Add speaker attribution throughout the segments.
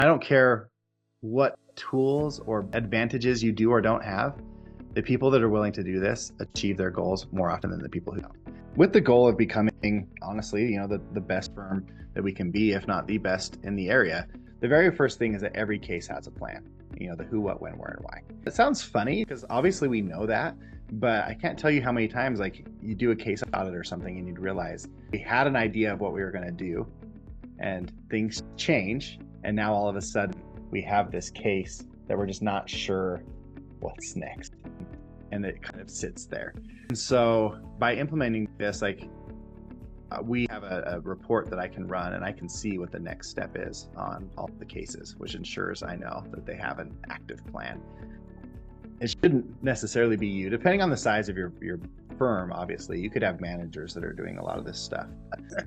Speaker 1: I don't care what tools or advantages you do or don't have. The people that are willing to do this achieve their goals more often than the people who don't. With the goal of becoming, honestly, the best firm that we can be, if not the best in the area, the very first thing is that every case has a plan. The who, what, when, where, and why. It sounds funny because obviously we know that, but I can't tell you how many times like you do a case audit or something and you'd realize we had an idea of what we were going to do and things change. And now all of a sudden we have this case that we're just not sure what's next. And it kind of sits there. And so by implementing this, we have a report that I can run and I can see what the next step is on all the cases, which ensures I know that they have an active plan. It shouldn't necessarily be you, depending on the size of your firm. Obviously, you could have managers that are doing a lot of this stuff.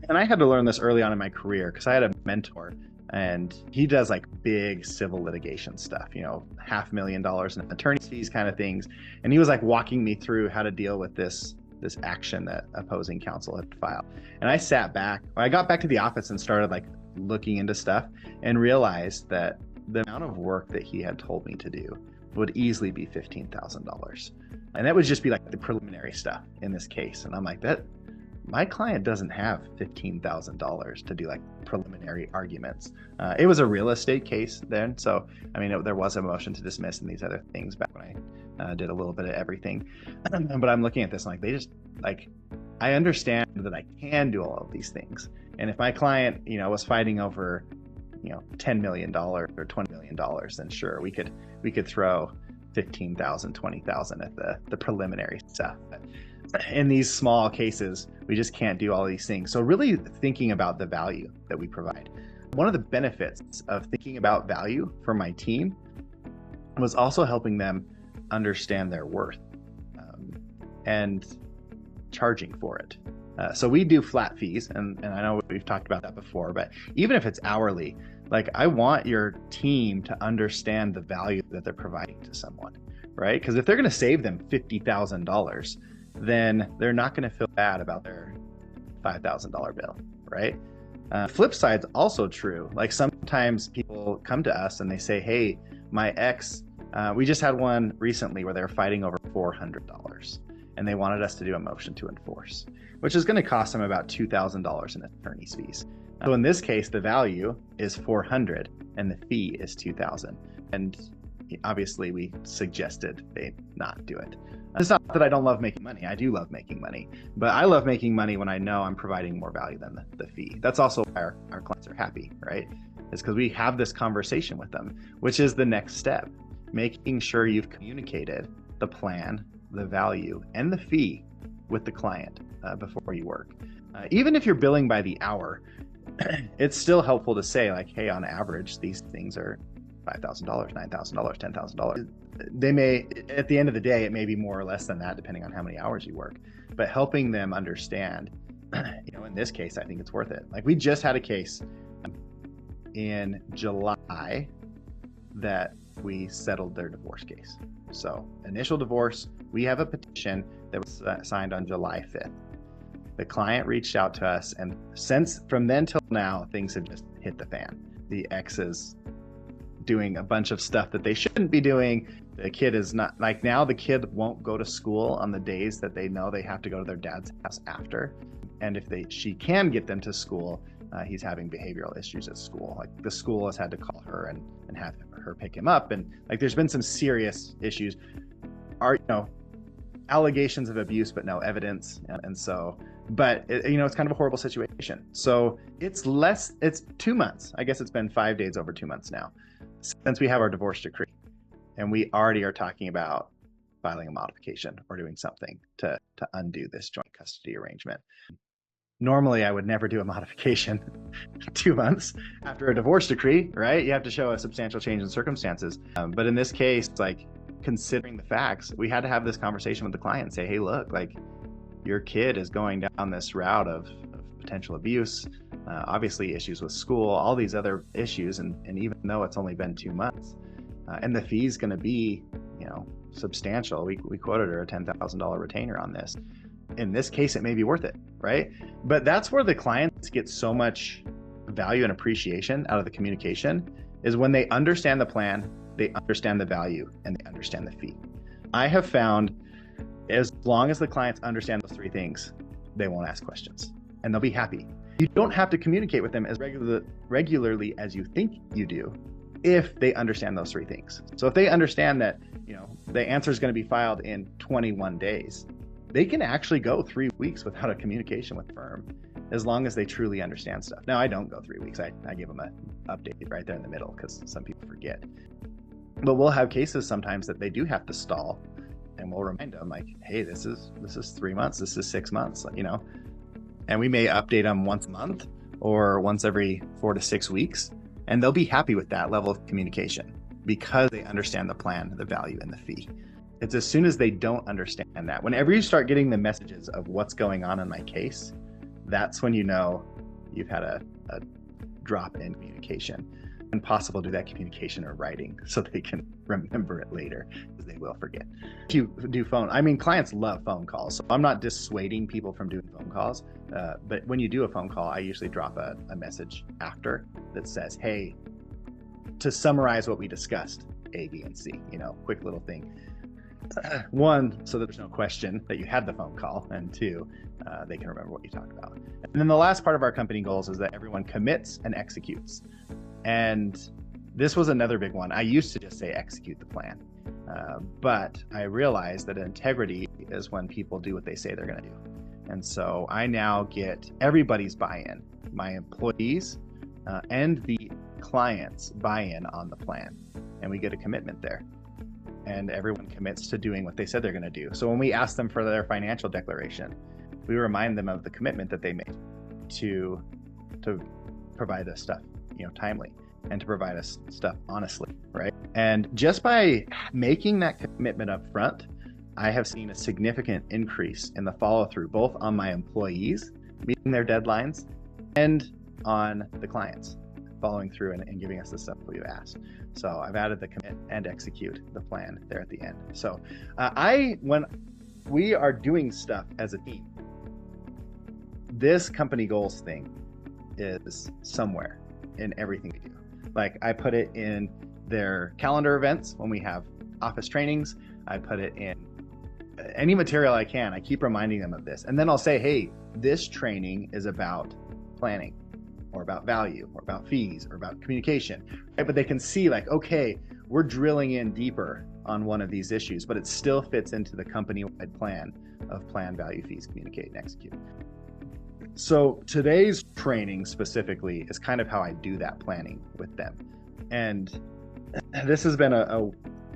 Speaker 1: And I had to learn this early on in my career because I had a mentor and he does like big civil litigation stuff, $500,000 in attorney's fees kind of things. And he was like walking me through how to deal with this action that opposing counsel had filed. And I sat back, I got back to the office and started like looking into stuff and realized that the amount of work that he had told me to do would easily be $15,000. And that would just be like the preliminary stuff in this case. And I'm like, my client doesn't have $15,000 to do like preliminary arguments. It was a real estate case then. So, there was a motion to dismiss and these other things back when I did a little bit of everything. But I'm looking at this and I understand that I can do all of these things. And if my client, was fighting over, $10 million or $20 million, then sure, we could throw 15,000, 20,000 at the preliminary stuff. But in these small cases, we just can't do all these things. So really thinking about the value that we provide. One of the benefits of thinking about value for my team was also helping them understand their worth and charging for it. So we do flat fees, and I know we've talked about that before, but even if it's hourly, I want your team to understand the value that they're providing to someone, right? Because if they're going to save them $50,000, then they're not going to feel bad about their $5,000 bill, right? Flip side's also true. Sometimes people come to us and they say, hey, my ex, we just had one recently where they were fighting over $400 and they wanted us to do a motion to enforce, which is going to cost them about $2,000 in attorney's fees. So in this case, the value is $400 and the fee is $2,000. And obviously we suggested they not do it. It's not that I don't love making money. I do love making money, but I love making money when I know I'm providing more value than the fee. That's also why our clients are happy, right? It's because we have this conversation with them, which is the next step, making sure you've communicated the plan, the value, and the fee with the client before you work. Even if you're billing by the hour, it's still helpful to say hey, on average, these things are $5,000, $9,000, $10,000. They may, at the end of the day, it may be more or less than that, depending on how many hours you work, but helping them understand, in this case, I think it's worth it. We just had a case in July that we settled their divorce case. So initial divorce, we have a petition that was signed on July 5th. The client reached out to us, and from then till now, things have just hit the fan. The ex is doing a bunch of stuff that they shouldn't be doing. The kid is not, now the kid won't go to school on the days that they know they have to go to their dad's house after. And if she can get them to school, he's having behavioral issues at school. The school has had to call her and have her pick him up. And there's been some serious issues. Allegations of abuse, but no evidence. And so, but it's kind of a horrible situation. So it's 2 months. I guess it's been 5 days over 2 months now since we have our divorce decree. And we already are talking about filing a modification or doing something to undo this joint custody arrangement. Normally, I would never do a modification 2 months after a divorce decree, right? You have to show a substantial change in circumstances. But in this case, considering the facts, we had to have this conversation with the client and say, hey, look, your kid is going down this route of potential abuse, obviously issues with school, all these other issues. And even though it's only been 2 months, and the fee is going to be, substantial. We quoted her a $10,000 retainer on this. In this case, it may be worth it, right? But that's where the clients get so much value and appreciation out of the communication, is when they understand the plan, they understand the value, and they understand the fee. I have found as long as the clients understand those three things, they won't ask questions and they'll be happy. You don't have to communicate with them as regularly as you think you do if they understand those three things. So if they understand that, the answer is going to be filed in 21 days, they can actually go 3 weeks without a communication with the firm as long as they truly understand stuff. Now, I don't go 3 weeks. I give them an update right there in the middle because some people forget. But we'll have cases sometimes that they do have to stall, and we'll remind them like, hey, this is 3 months, this is 6 months, and we may update them once a month or once every 4 to 6 weeks, and they'll be happy with that level of communication because they understand the plan, the value, and the fee. It's as soon as they don't understand that, whenever you start getting the messages of what's going on in my case, that's when you know you've had a drop in communication. And possible to do that communication in writing so they can remember it later, because they will forget. If you do clients love phone calls, so I'm not dissuading people from doing phone calls, but when you do a phone call, I usually drop a message after that says, hey, to summarize what we discussed, A, B, and C, quick little thing. One, so that there's no question that you had the phone call, and two, they can remember what you talked about. And then the last part of our company goals is that everyone commits and executes. And this was another big one. I used to just say execute the plan, but I realized that integrity is when people do what they say they're going to do. And so I now get everybody's buy-in, my employees and the clients buy-in on the plan, and we get a commitment there. And everyone commits to doing what they said they're going to do. So when we ask them for their financial declaration, we remind them of the commitment that they made to provide us stuff, timely, and to provide us stuff honestly, right? And just by making that commitment up front, I have seen a significant increase in the follow through, both on my employees meeting their deadlines and on the clients following through and giving us the stuff we've asked. So I've added the commit and execute the plan there at the end. So when we are doing stuff as a team, this company goals thing is somewhere in everything we do. Like I put it in their calendar events when we have office trainings. I put it in any material I can. I keep reminding them of this. And then I'll say, hey, this training is about planning, or about value, or about fees, or about communication, right? But they can see like, okay, we're drilling in deeper on one of these issues, but it still fits into the company-wide plan of plan, value, fees, communicate, and execute. So today's training specifically is kind of how I do that planning with them. And this has been a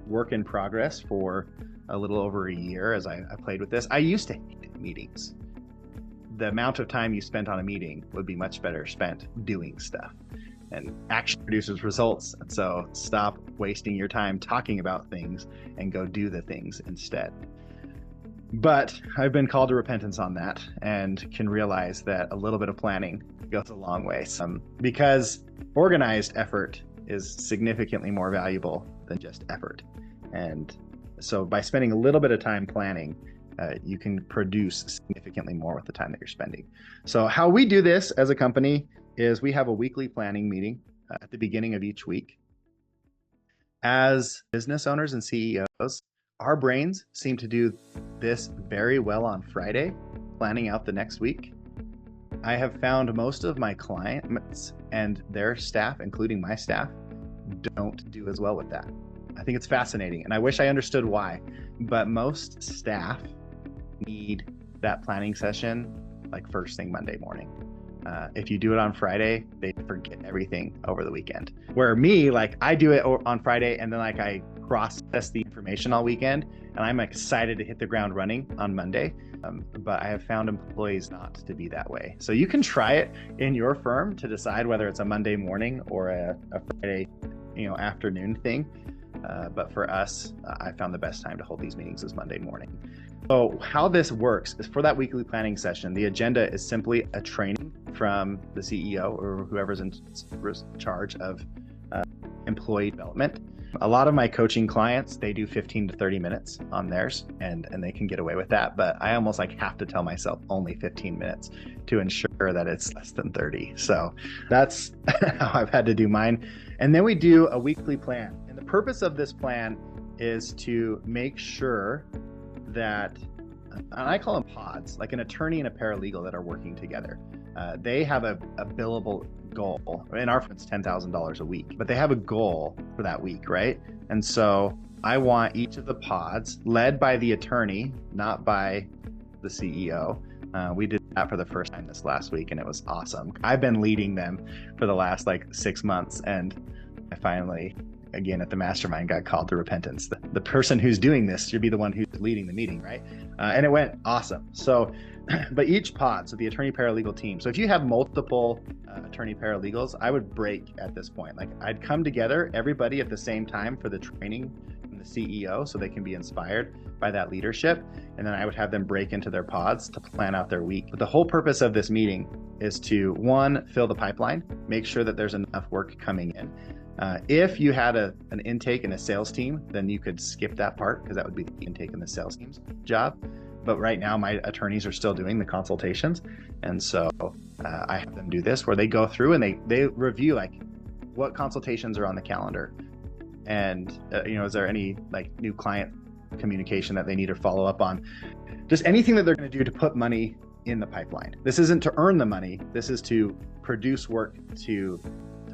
Speaker 1: work in progress for a little over a year as I played with this. I used to hate meetings. The amount of time you spent on a meeting would be much better spent doing stuff. And action produces results. And so stop wasting your time talking about things and go do the things instead. But I've been called to repentance on that and can realize that a little bit of planning goes a long way. Because organized effort is significantly more valuable than just effort. And so by spending a little bit of time planning, you can produce significantly more with the time that you're spending. So how we do this as a company is we have a weekly planning meeting at the beginning of each week. As business owners and CEOs, our brains seem to do this very well on Friday, planning out the next week. I have found most of my clients and their staff, including my staff, don't do as well with that. I think it's fascinating, and I wish I understood why, but most staff need that planning session like first thing Monday morning. If you do it on Friday, they forget everything over the weekend. Where me, like I do it on Friday and then like I process the information all weekend and I'm excited to hit the ground running on Monday. But I have found employees not to be that way. So you can try it in your firm to decide whether it's a Monday morning or a Friday, afternoon thing. But for us, I found the best time to hold these meetings is Monday morning. So how this works is for that weekly planning session, the agenda is simply a training from the CEO or whoever's in charge of employee development. A lot of my coaching clients, they do 15 to 30 minutes on theirs and they can get away with that. But I almost have to tell myself only 15 minutes to ensure that it's less than 30. So that's how I've had to do mine. And then we do a weekly plan. And the purpose of this plan is to make sure that, and I call them pods, like an attorney and a paralegal that are working together. They have a billable goal. In our it's $10,000 a week, but they have a goal for that week, right? And so I want each of the pods led by the attorney, not by the CEO. We did that for the first time this last week, and it was awesome. I've been leading them for the last 6 months, and I finally, again at the mastermind, got called to repentance. The person who's doing this should be the one who's leading the meeting, right? And it went awesome. So, but each pod, so the attorney paralegal team. So if you have multiple attorney paralegals, I would break at this point. Like I'd come together, everybody at the same time for the training from the CEO, so they can be inspired by that leadership. And then I would have them break into their pods to plan out their week. But the whole purpose of this meeting is to, one, fill the pipeline, make sure that there's enough work coming in. If you had an intake and a sales team, then you could skip that part because that would be the intake and the sales team's job. But right now my attorneys are still doing the consultations. And so I have them do this where they go through and they review what consultations are on the calendar. And, is there any new client communication that they need to follow up on? Just anything that they're going to do to put money in the pipeline. This isn't to earn the money. This is to produce work to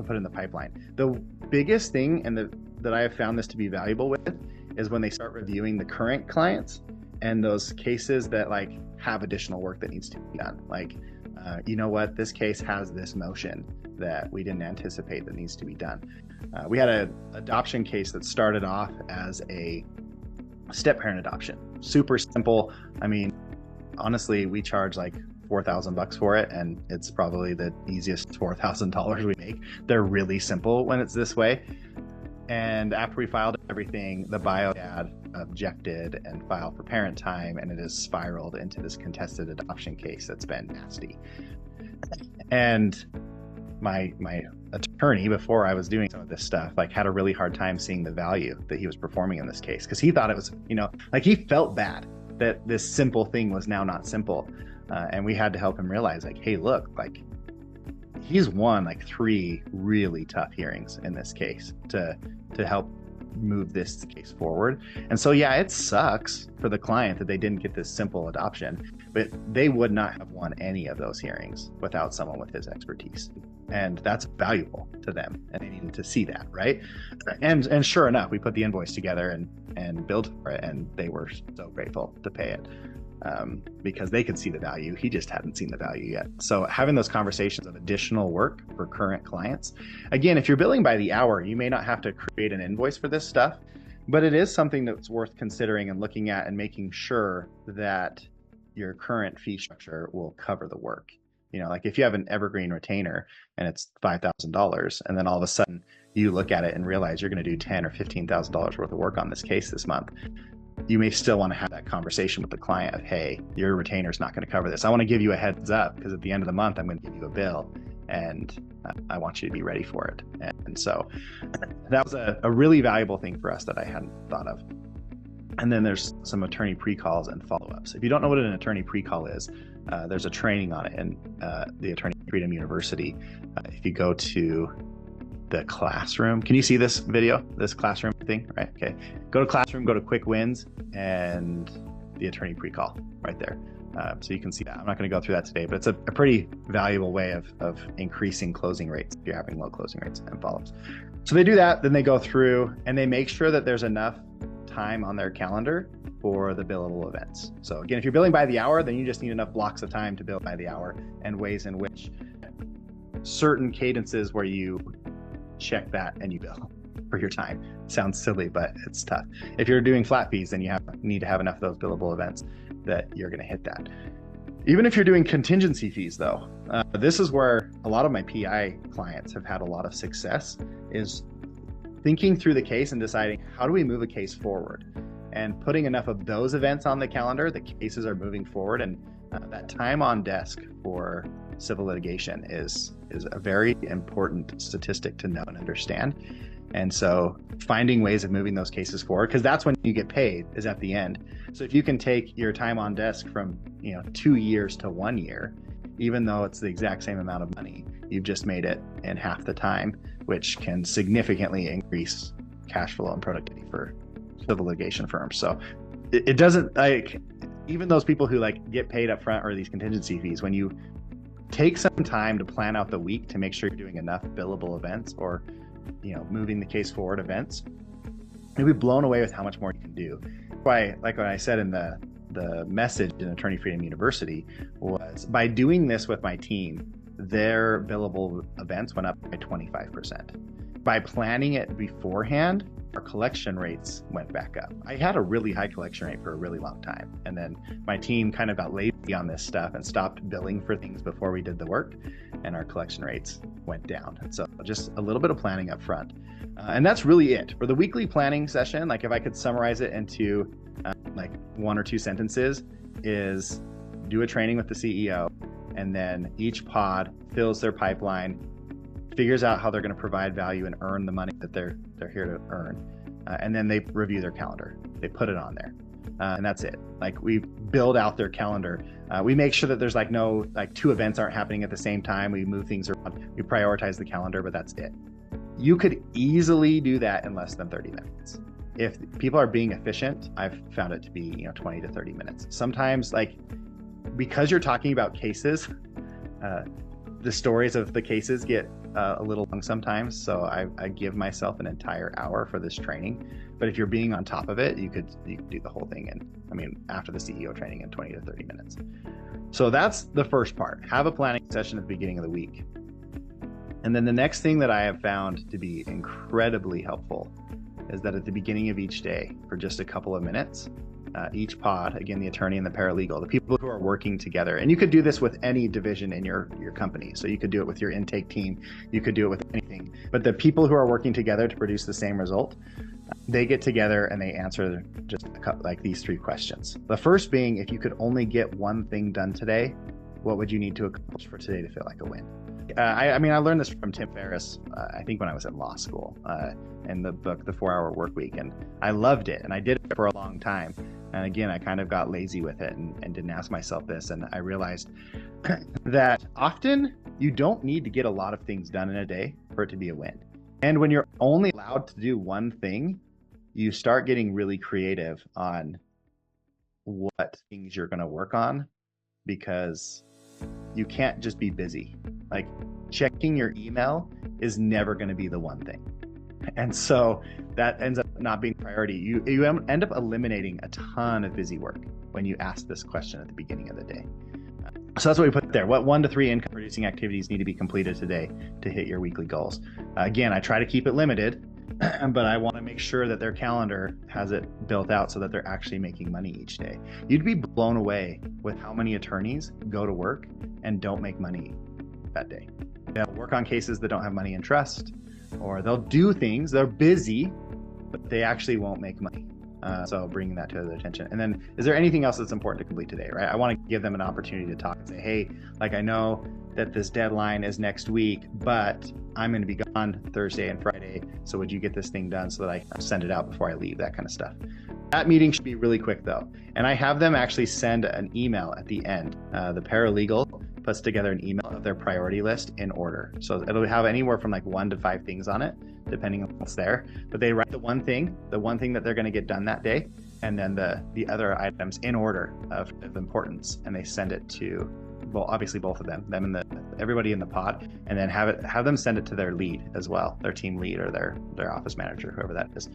Speaker 1: put in the pipeline. The biggest thing that I have found this to be valuable with is when they start reviewing the current clients and those cases that have additional work that needs to be done. This case has this motion that we didn't anticipate that needs to be done. We had an adoption case that started off as a step parent adoption. Super simple. I mean, honestly, we charge $4,000 for it, and it's probably the easiest $4,000 we make. They're really simple when it's this way. And after we filed everything, the bio dad objected and filed for parent time, and it has spiraled into this contested adoption case that's been nasty. And my attorney, before I was doing some of this stuff, had a really hard time seeing the value that he was performing in this case, because he thought it was, he felt bad that this simple thing was now not simple. And we had to help him realize, hey, look, he's won 3 really tough hearings in this case to help move this case forward. And so, yeah, it sucks for the client that they didn't get this simple adoption, but they would not have won any of those hearings without someone with his expertise. And that's valuable to them, and they needed to see that, right? And sure enough, we put the invoice together and billed for it, and they were so grateful to pay it. Because they could see the value. He just hadn't seen the value yet. So having those conversations of additional work for current clients. Again, if you're billing by the hour, you may not have to create an invoice for this stuff, but it is something that's worth considering and looking at and making sure that your current fee structure will cover the work. If you have an evergreen retainer and it's $5,000, and then all of a sudden you look at it and realize you're going to do $10,000 or $15,000 worth of work on this case this month, you may still want to have that conversation with the client of, hey, your retainer is not going to cover this. I want to give you a heads up because at the end of the month, I'm going to give you a bill, and I want you to be ready for it. And so that was a really valuable thing for us that I hadn't thought of. And then there's some attorney pre-calls and follow-ups. If you don't know what an attorney pre-call is, there's a training on it in the Attorney Freedom University. If you go to the classroom, can you see this video, this classroom thing? Right. Okay. Go to classroom, go to quick wins, and the attorney pre-call right there. So you can see that. I'm not going to go through that today, but it's a pretty valuable way of increasing closing rates if you're having low closing rates and follow-ups. So they do that, then they go through and they make sure that there's enough time on their calendar for the billable events. So again, if you're billing by the hour, then you just need enough blocks of time to bill by the hour, and ways in which certain cadences where you check that and you bill for your time. Sounds silly, but it's tough. If you're doing flat fees, then you need to have enough of those billable events that you're going to hit that. Even if you're doing contingency fees, though, this is where a lot of my PI clients have had a lot of success, is thinking through the case and deciding, how do we move a case forward? And putting enough of those events on the calendar, the cases are moving forward, and that time on desk for civil litigation is a very important statistic to know and understand. And so finding ways of moving those cases forward, because that's when you get paid, is at the end. So if you can take your time on desk from 2 years to 1 year, even though it's the exact same amount of money, you've just made it in half the time. which can significantly increase cash flow and productivity for civil litigation firms. So it doesn't, like, even those people who like get paid up front or these contingency fees, when you take some time to plan out the week to make sure you're doing enough billable events or, you know, moving the case forward events, you'll be blown away with how much more you can do. Why, like what I said in the message in Attorney Freedom University, was by doing this with my team, their billable events went up by 25%. By planning it beforehand, our collection rates went back up. I had a really high collection rate for a really long time. And then my team kind of got lazy on this stuff and stopped billing for things before we did the work, and our collection rates went down. And so just a little bit of planning up front. And that's really it. For the weekly planning session, like if I could summarize it into like 1 or 2 sentences, is do a training with the CEO, and then each pod fills their pipeline, figures out how they're going to provide value and earn the money that they're here to earn. And then they review their calendar. They put it on there. And that's it. Like, we build out their calendar. We make sure that there's like no, like 2 events aren't happening at the same time. We move things around. We prioritize the calendar, but that's it. You could easily do that in less than 30 minutes. If people are being efficient, I've found it to be, 20 to 30 minutes. Sometimes, like, because you're talking about cases, the stories of the cases get a little long sometimes. So I give myself an entire hour for this training. But if you're being on top of it, you could do the whole thing after the CEO training in 20 to 30 minutes. So that's the first part. Have a planning session at the beginning of the week. And then the next thing that I have found to be incredibly helpful is that at the beginning of each day, for just a couple of minutes, each pod, again, the attorney and the paralegal, the people who are working together, and you could do this with any division in your company. So you could do it with your intake team, you could do it with anything, but the people who are working together to produce the same result, they get together and they answer just like these 3 questions. The first being, if you could only get one thing done today, what would you need to accomplish for today to feel like a win? I learned this from Tim Ferriss, I think when I was in law school, in the book, The 4-Hour Workweek, and I loved it, and I did it for a long time. And again, I kind of got lazy with it and didn't ask myself this, and I realized that often you don't need to get a lot of things done in a day for it to be a win. And when you're only allowed to do one thing, you start getting really creative on what things you're going to work on, because you can't just be busy. Like, checking your email is never going to be the one thing. And so that ends up not being a priority. You end up eliminating a ton of busy work when you ask this question at the beginning of the day. So that's what we put there. What 1 to 3 income producing activities need to be completed today to hit your weekly goals? Again, I try to keep it limited, but I want to make sure that their calendar has it built out so that they're actually making money each day. You'd be blown away with how many attorneys go to work and don't make money that day. They'll work on cases that don't have money in trust, or they'll do things, they're busy, but they actually won't make money. So bringing that to their attention. And then, is there anything else that's important to complete today, right? I want to give them an opportunity to talk and say, hey, like, I know that this deadline is next week, but I'm going to be gone Thursday and Friday. So would you get this thing done so that I can send it out before I leave, that kind of stuff. That meeting should be really quick though. And I have them actually send an email at the end. The paralegal puts together an email of their priority list in order. So it'll have anywhere from like 1 to 5 things on it, depending on what's there. But they write the one thing that they're going to get done that day, and then the other items in order of importance, and they send it to, well, obviously both of them and everybody in the pod, and then have them send it to their lead as well, their team lead or their office manager, whoever that is,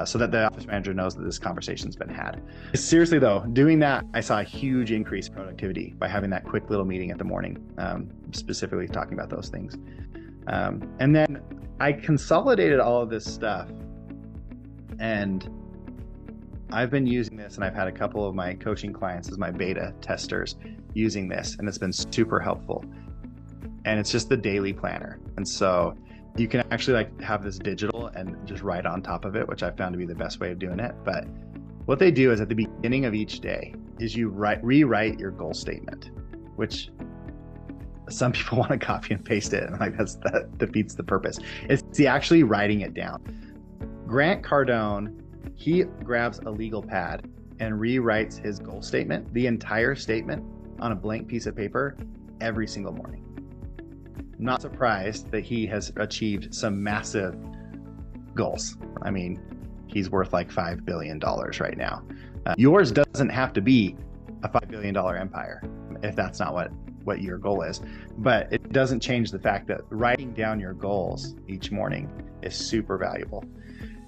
Speaker 1: so that the office manager knows that this conversation's been had. Seriously though, doing that, I saw a huge increase in productivity by having that quick little meeting at the morning, specifically talking about those things. And then I consolidated all of this stuff, and I've been using this, and I've had a couple of my coaching clients as my beta testers using this, and it's been super helpful. And it's just the daily planner. And so you can actually like have this digital and just write on top of it, which I found to be the best way of doing it. But what they do is at the beginning of each day is you rewrite your goal statement, which some people want to copy and paste it, and like that defeats the purpose. It's actually writing it down. Grant Cardone, he grabs a legal pad and rewrites his goal statement, the entire statement, on a blank piece of paper every single morning. not surprised that he has achieved some massive goals. I mean, he's worth like $5 billion right now. Yours doesn't have to be a $5 billion empire if that's not what your goal is. But it doesn't change the fact that writing down your goals each morning is super valuable.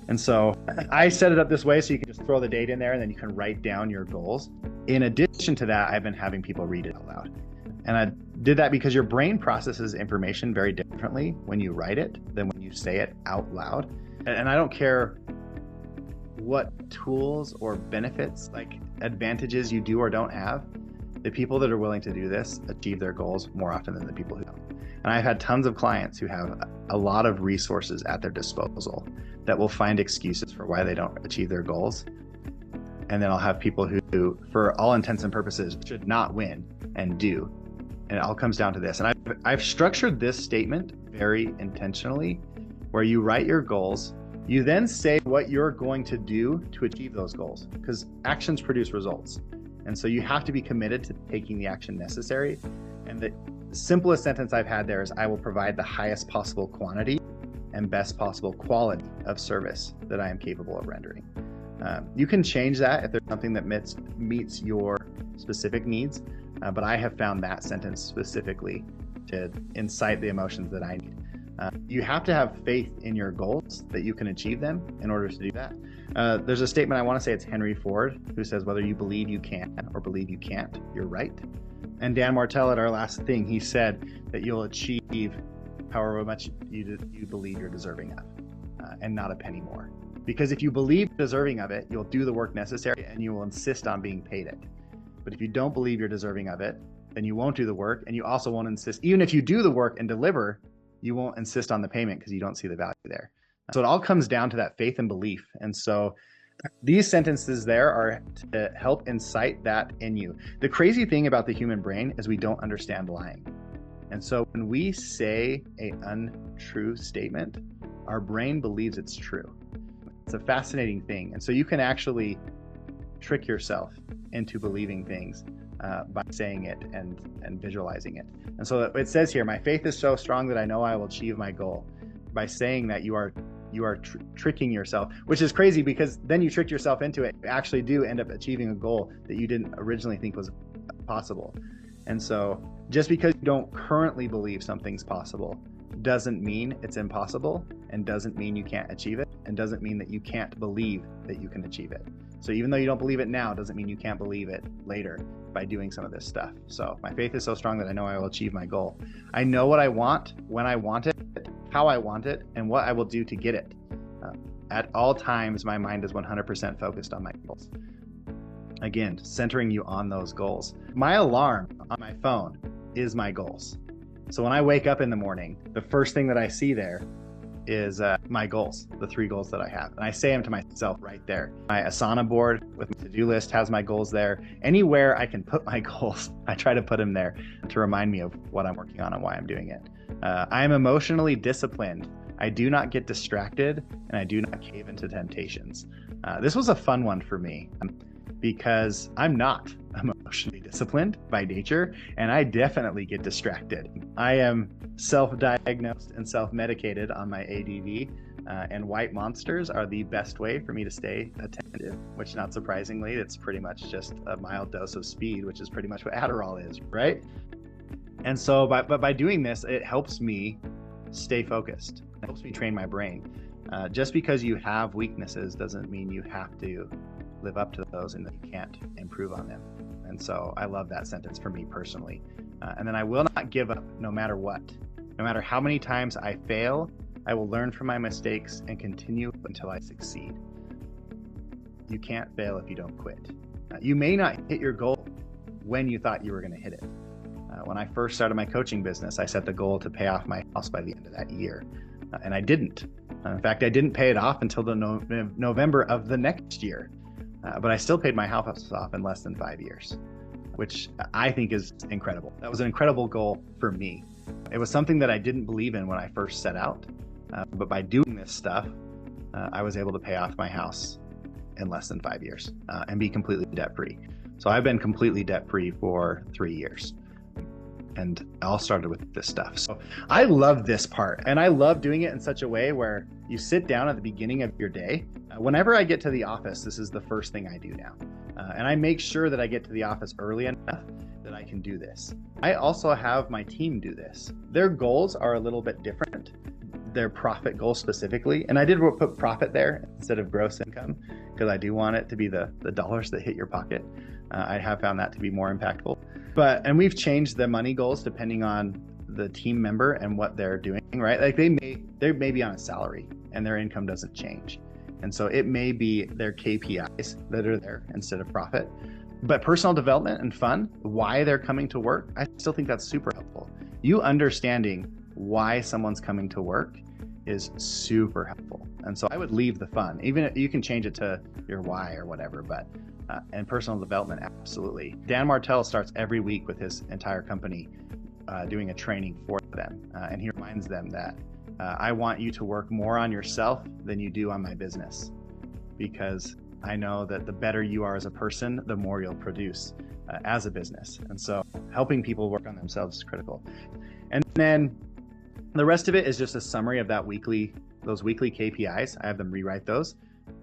Speaker 1: And so I set it up this way so you can just throw the date in there and then you can write down your goals. In addition to that, I've been having people read it out loud. And I did that because your brain processes information very differently when you write it than when you say it out loud. And I don't care what tools or benefits, like advantages you do or don't have, the people that are willing to do this achieve their goals more often than the people who don't. And I've had tons of clients who have a lot of resources at their disposal that will find excuses for why they don't achieve their goals. And then I'll have people who, for all intents and purposes, should not win and do. And it all comes down to this. And I've structured this statement very intentionally, where you write your goals, you then say what you're going to do to achieve those goals, because actions produce results. And so you have to be committed to taking the action necessary. And the simplest sentence I've had there is, I will provide the highest possible quantity and best possible quality of service that I am capable of rendering. You can change that if there's something that meets your specific needs, but I have found that sentence specifically to incite the emotions that I need. You have to have faith in your goals that you can achieve them in order to do that. There's a statement, I want to say it's Henry Ford, who says, whether you believe you can or believe you can't, you're right. And Dan Martell at our last thing, he said that you'll achieve however much you believe you're deserving of, and not a penny more. Because if you believe deserving of it, you'll do the work necessary and you will insist on being paid it. But if you don't believe you're deserving of it, then you won't do the work, and you also won't insist. Even if you do the work and deliver, you won't insist on the payment because you don't see the value there. So it all comes down to that faith and belief. And so these sentences there are to help incite that in you. The crazy thing about the human brain is we don't understand lying. And so when we say an untrue statement, our brain believes it's true. It's a fascinating thing. And so you can actually trick yourself into believing things by saying it and visualizing it. And so it says here, my faith is so strong that I know I will achieve my goal. By saying that, you are tricking yourself, which is crazy because then you trick yourself into it. You actually do end up achieving a goal that you didn't originally think was possible. And so just because you don't currently believe something's possible doesn't mean it's impossible, and doesn't mean you can't achieve it, and doesn't mean that you can't believe that you can achieve it. So even though you don't believe it now, doesn't mean you can't believe it later by doing some of this stuff. So my faith is so strong that I know I will achieve my goal. I know what I want, when I want it, how I want it, and what I will do to get it. At all times, my mind is 100% focused on my goals. Again, centering you on those goals. My alarm on my phone is my goals. So when I wake up in the morning, the first thing that I see there is my goals, the 3 goals that I have. And I say them to myself right there. My Asana board with my to-do list has my goals there. Anywhere I can put my goals, I try to put them there to remind me of what I'm working on and why I'm doing it. I am emotionally disciplined. I do not get distracted, and I do not cave into temptations. This was a fun one for me because I'm not emotionally disciplined by nature, and I definitely get distracted. I am self-diagnosed and self-medicated on my ADD, and white monsters are the best way for me to stay attentive, which, not surprisingly, it's pretty much just a mild dose of speed, which is pretty much what Adderall is, right? And so by doing this, it helps me stay focused. It helps me train my brain. Just because you have weaknesses doesn't mean you have to live up to those and that you can't improve on them. And so I love that sentence for me personally. And then I will not give up no matter what. No matter how many times I fail, I will learn from my mistakes and continue until I succeed. You can't fail if you don't quit. You may not hit your goal when you thought you were going to hit it. When I first started my coaching business, I set the goal to pay off my house by the end of that year. And I didn't. In fact, I didn't pay it off until the November of the next year. But I still paid my house off in less than 5 years, which I think is incredible. That was an incredible goal for me. It was something that I didn't believe in when I first set out. But by doing this stuff, I was able to pay off my house in less than 5 years and be completely debt-free. So I've been completely debt-free for 3 years. And it all started with this stuff. So I love this part, and I love doing it in such a way where you sit down at the beginning of your day. Whenever I get to the office, this is the first thing I do now. And I make sure that I get to the office early enough that I can do this. I also have my team do this. Their goals are a little bit different. Their profit goals specifically. And I did put profit there instead of gross income because I do want it to be the dollars that hit your pocket. I have found that to be more impactful. And we've changed the money goals depending on the team member and what they're doing, right? Like they may be on a salary and their income doesn't change. And so it may be their KPIs that are there instead of profit. But personal development and fun, why they're coming to work, I still think that's super helpful. You understanding why someone's coming to work is super helpful. And so I would leave the fun. Even if you can change it to your why or whatever, but and personal development, absolutely. Dan Martell starts every week with his entire company doing a training for them. And he reminds them that I want you to work more on yourself than you do on my business, because I know that the better you are as a person, the more you'll produce as a business. And so helping people work on themselves is critical. And then the rest of it is just a summary of those weekly KPIs. I have them rewrite those.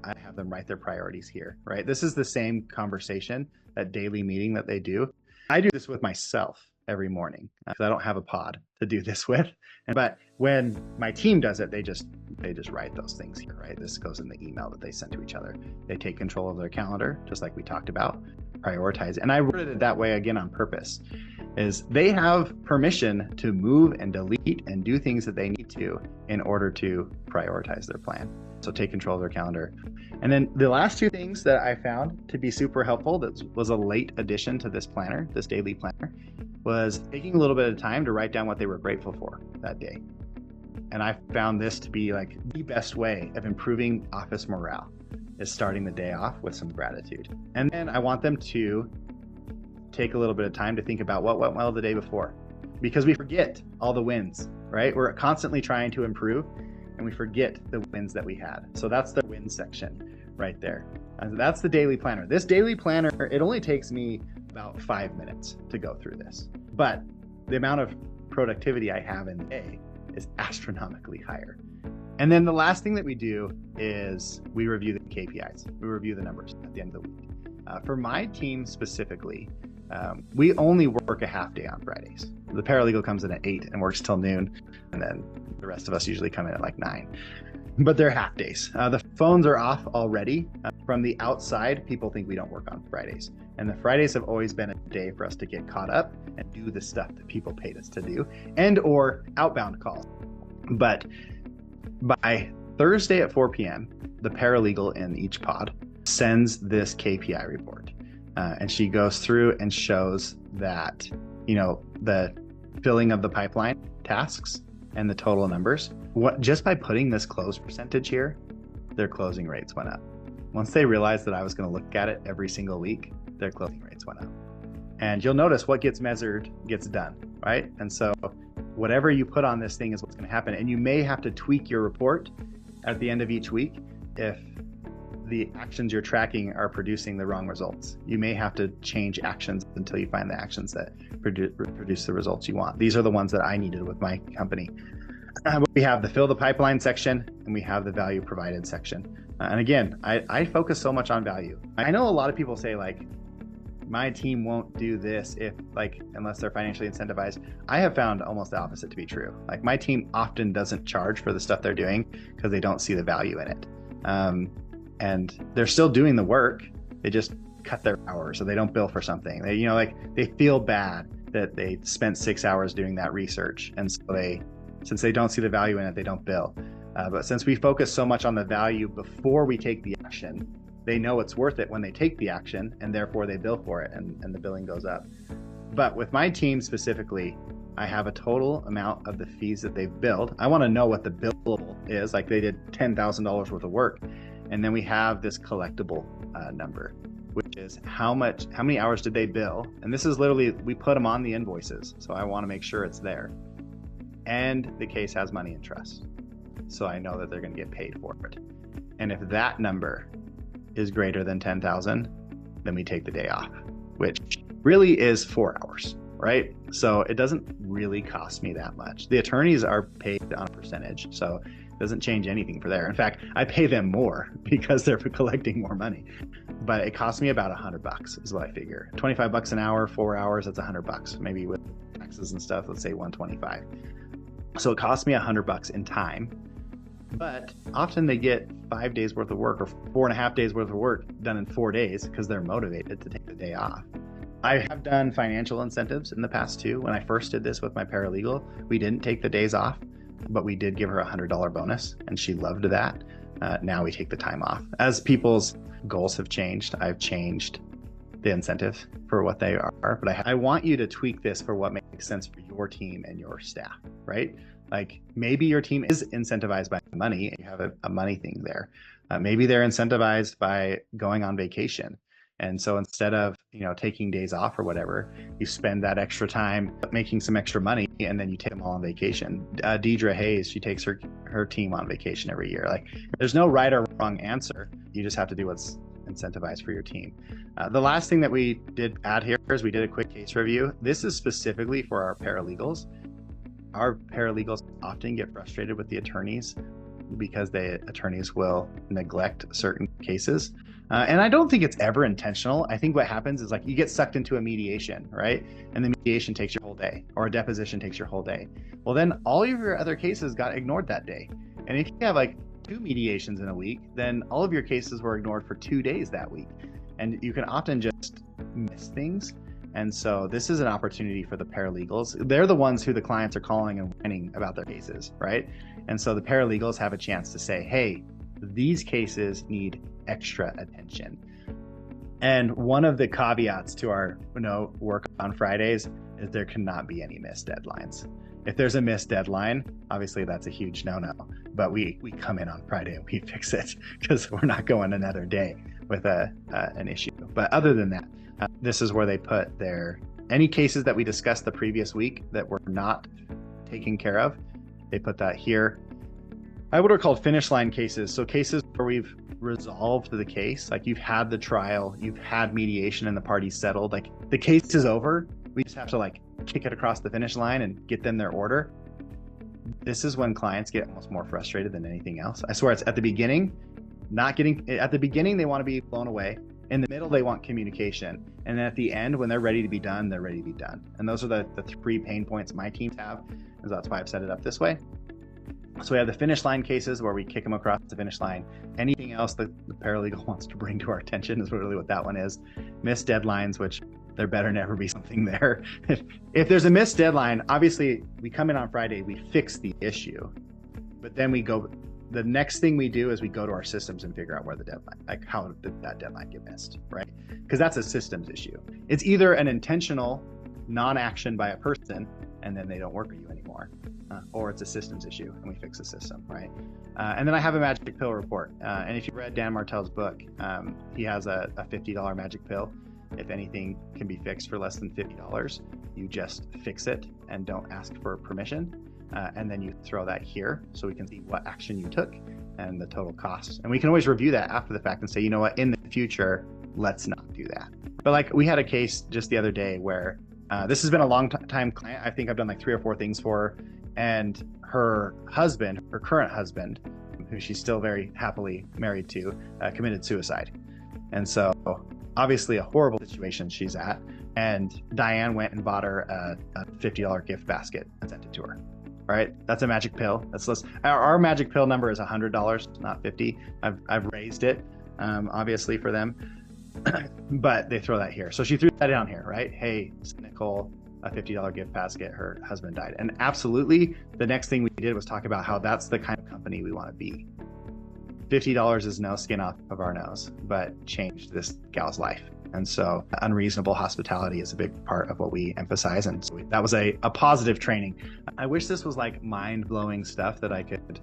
Speaker 1: I have them write their priorities here, right? This is the same conversation, that daily meeting that they do. I do this with myself every morning because I don't have a pod to do this with. But when my team does it, they just write those things here, right? This goes in the email that they send to each other. They take control of their calendar, just like we talked about, prioritize. And I worded it that way again on purpose, is they have permission to move and delete and do things that they need to in order to prioritize their plan. So take control of their calendar. And then the last two things that I found to be super helpful, that was a late addition to this planner, this daily planner, was taking a little bit of time to write down what they were grateful for that day. And I found this to be like the best way of improving office morale, is starting the day off with some gratitude. And then I want them to take a little bit of time to think about what went well the day before, because we forget all the wins, right? We're constantly trying to improve and we forget the wins that we had. So that's the win section right there. And that's the daily planner. This daily planner, it only takes me about 5 minutes to go through this, but the amount of productivity I have in the day is astronomically higher. And then the last thing that we do is we review the KPIs. We review the numbers at the end of the week. For my team specifically, we only work a half day on Fridays. The paralegal comes in at 8 and works till noon, and then the rest of us usually come in at like 9. But they're half days. The phones are off already. From the outside, people think we don't work on Fridays. And the Fridays have always been a day for us to get caught up and do the stuff that people paid us to do, and or outbound calls. But by Thursday at 4 p.m., the paralegal in each pod sends this KPI report. And she goes through and shows that, the filling of the pipeline tasks and the total numbers. Just by putting this close percentage here, their closing rates went up. Once they realized that I was going to look at it every single week, their closing rates went up. And you'll notice what gets measured gets done, right? And so whatever you put on this thing is what's going to happen. And you may have to tweak your report at the end of each week if the actions you're tracking are producing the wrong results. You may have to change actions until you find the actions that produce the results you want. These are the ones that I needed with my company. We have the fill the pipeline section and we have the value provided section. And again, I focus so much on value. I know a lot of people say like, my team won't do this unless they're financially incentivized. I have found almost the opposite to be true. Like my team often doesn't charge for the stuff they're doing because they don't see the value in it. And they're still doing the work. They just cut their hours, so they don't bill for something. They feel bad that they spent 6 hours doing that research. And so since they don't see the value in it, they don't bill. But since we focus so much on the value before we take the action, they know it's worth it when they take the action, and therefore they bill for it, and the billing goes up. But with my team specifically, I have a total amount of the fees that they've billed. I want to know what the billable is, like they did $10,000 worth of work. And then we have this collectible number, which is how many hours did they bill? And this is literally, we put them on the invoices. So I want to make sure it's there. And the case has money in trust. So I know that they're going to get paid for it. And if that number is greater than 10,000, then we take the day off, which really is 4 hours. right? So it doesn't really cost me that much. The attorneys are paid on a percentage, so it doesn't change anything for there. In fact, I pay them more because they're collecting more money. But it costs me about $100 is what I figure. $25 an hour, 4 hours, that's $100. Maybe with taxes and stuff, let's say 125. So it costs me $100 in time. But often they get 5 days worth of work or 4.5 days worth of work done in 4 days because they're motivated to take the day off. I have done financial incentives in the past too. When I first did this with my paralegal, we didn't take the days off, but we did give her a $100 bonus and she loved that. Now we take the time off. As people's goals have changed, I've changed the incentive for what they are, but I want you to tweak this for what makes sense for your team and your staff, right? Like maybe your team is incentivized by money and you have a money thing there. Maybe they're incentivized by going on vacation. And so instead of, taking days off or whatever, you spend that extra time making some extra money and then you take them all on vacation. Deidre Hayes, she takes her team on vacation every year. Like there's no right or wrong answer. You just have to do what's incentivized for your team. The last thing that we did add here is we did a quick case review. This is specifically for our paralegals. Our paralegals often get frustrated with the attorneys because the attorneys will neglect certain cases. And I don't think it's ever intentional. I think what happens is like you get sucked into a mediation, right? And the mediation takes your whole day, or a deposition takes your whole day. Well, then all of your other cases got ignored that day. And if you have like 2 mediations in a week, then all of your cases were ignored for 2 days that week. And you can often just miss things. And so this is an opportunity for the paralegals. They're the ones who the clients are calling and whining about their cases, right? And so the paralegals have a chance to say, hey, these cases need extra attention. And one of the caveats to our work on Fridays is there cannot be any missed deadlines. If there's a missed deadline, obviously that's a huge no-no, but we come in on Friday and we fix it because we're not going another day with an issue. But other than that, this is where they put any cases that we discussed the previous week that were not taken care of. They put that here. I what are called finish line cases. So cases where we've resolved the case, like you've had the trial, you've had mediation and the parties settled, like the case is over. We just have to like kick it across the finish line and get them their order. This is when clients get almost more frustrated than anything else. I swear it's at the beginning, at the beginning, they want to be blown away. In the middle, they want communication. And then at the end, when they're ready to be done, they're ready to be done. And those are the 3 pain points my teams have. And that's why I've set it up this way. So we have the finish line cases where we kick them across the finish line. Anything else that the paralegal wants to bring to our attention is really what that one is. Missed deadlines, which there better never be something there. If there's a missed deadline, obviously we come in on Friday, we fix the issue, but then the next thing we do is we go to our systems and figure out where the deadline, like how did that deadline get missed, right? Because that's a systems issue. It's either an intentional non-action by a person and then they don't work for you anymore, or it's a systems issue and we fix the system, right? And then I have a magic pill report. And if you read Dan Martell's book, he has a $50 magic pill. If anything can be fixed for less than $50, you just fix it and don't ask for permission. And then you throw that here so we can see what action you took and the total cost. And we can always review that after the fact and say, you know what, in the future, let's not do that. But like we had a case just the other day where this has been a long time client. I think I've done like 3 or 4 things for her. And her current husband, who she's still very happily married to, committed suicide. And so obviously a horrible situation she's at. And Diane went and bought her a $50 gift basket and sent it to her. All right, that's a magic pill. Our magic pill number is $100, not $50. I've raised it, obviously for them, but they throw that here. So she threw that down here, right? Hey, Nicole, a $50 gift basket. Her husband died, and absolutely, the next thing we did was talk about how that's the kind of company we want to be. $50 is no skin off of our nose, but changed this gal's life. And so unreasonable hospitality is a big part of what we emphasize. And so that was a positive training. I wish this was like mind-blowing stuff that I could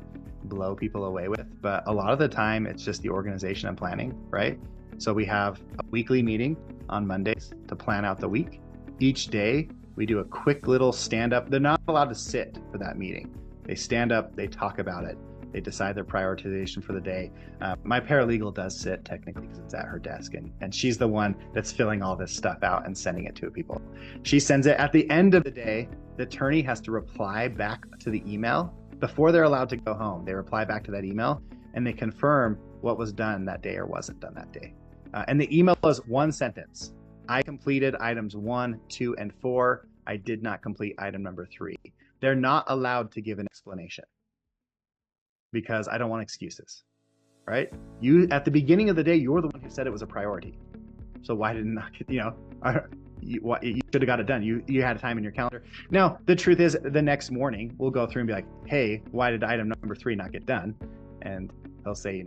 Speaker 1: blow people away with, but a lot of the time it's just the organization and planning, right? So we have a weekly meeting on Mondays to plan out the week. Each day we do a quick little stand up. They're not allowed to sit for that meeting. They stand up, they talk about it. They decide their prioritization for the day. My paralegal does sit technically because it's at her desk, and she's the one that's filling all this stuff out and sending it to people. She sends it at the end of the day. The attorney has to reply back to the email before they're allowed to go home. They reply back to that email and they confirm what was done that day or wasn't done that day. And the email is one sentence. I completed items 1, 2, and 4. I did not complete item number 3. They're not allowed to give an explanation because I don't want excuses, right? You, at the beginning of the day, you're the one who said it was a priority. So why didn't you should have got it done. You had time in your calendar. Now, the truth is the next morning we'll go through and be like, hey, why did item number 3 not get done? And they'll say,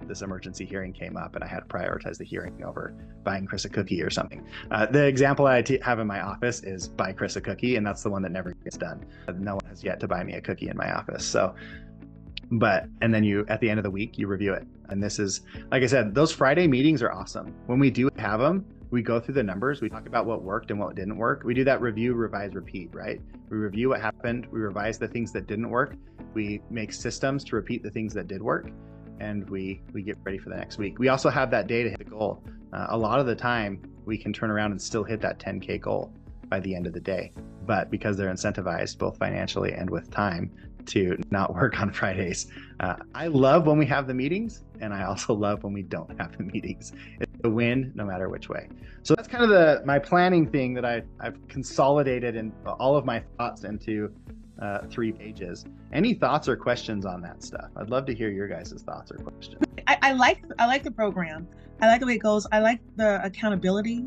Speaker 1: this emergency hearing came up and I had to prioritize the hearing over buying Chris a cookie or something. The example I have in my office is buy Chris a cookie, and that's the one that never gets done. No one has yet to buy me a cookie in my office. So, and then at the end of the week, you review it. And this is, like I said, those Friday meetings are awesome. When we do have them, we go through the numbers. We talk about what worked and what didn't work. We do that review, revise, repeat, right? We review what happened. We revise the things that didn't work. We make systems to repeat the things that did work. And we get ready for the next week. We also have that day to hit the goal. A lot of the time, we can turn around and still hit that 10K goal by the end of the day. But because they're incentivized, both financially and with time, to not work on Fridays. I love when we have the meetings, and I also love when we don't have the meetings. It's a win no matter which way. So that's kind of my planning thing that I've consolidated in all of my thoughts into 3 pages. Any thoughts or questions on that stuff? I'd love to hear your guys' thoughts or questions.
Speaker 2: I like the program. I like the way it goes. I like the accountability,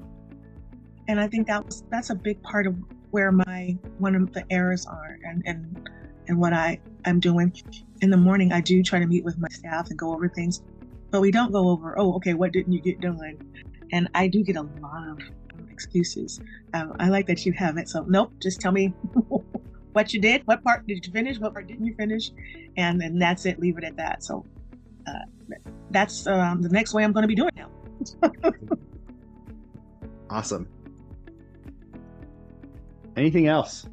Speaker 2: and I think that's a big part of where one of the errors are, and what I'm doing. In the morning, I do try to meet with my staff and go over things, but we don't go over, what didn't you get done? And I do get a lot of excuses. I like that you have it. So nope, just tell me what you did, what part did you finish, what part didn't you finish, and that's it, leave it at that. So that's the next way I'm going to be doing now.
Speaker 1: Awesome. Anything else?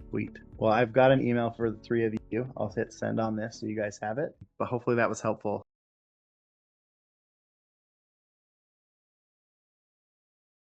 Speaker 1: Sweet. Well, I've got an email for the 3 of you. I'll hit send on this so you guys have it. But hopefully that was helpful.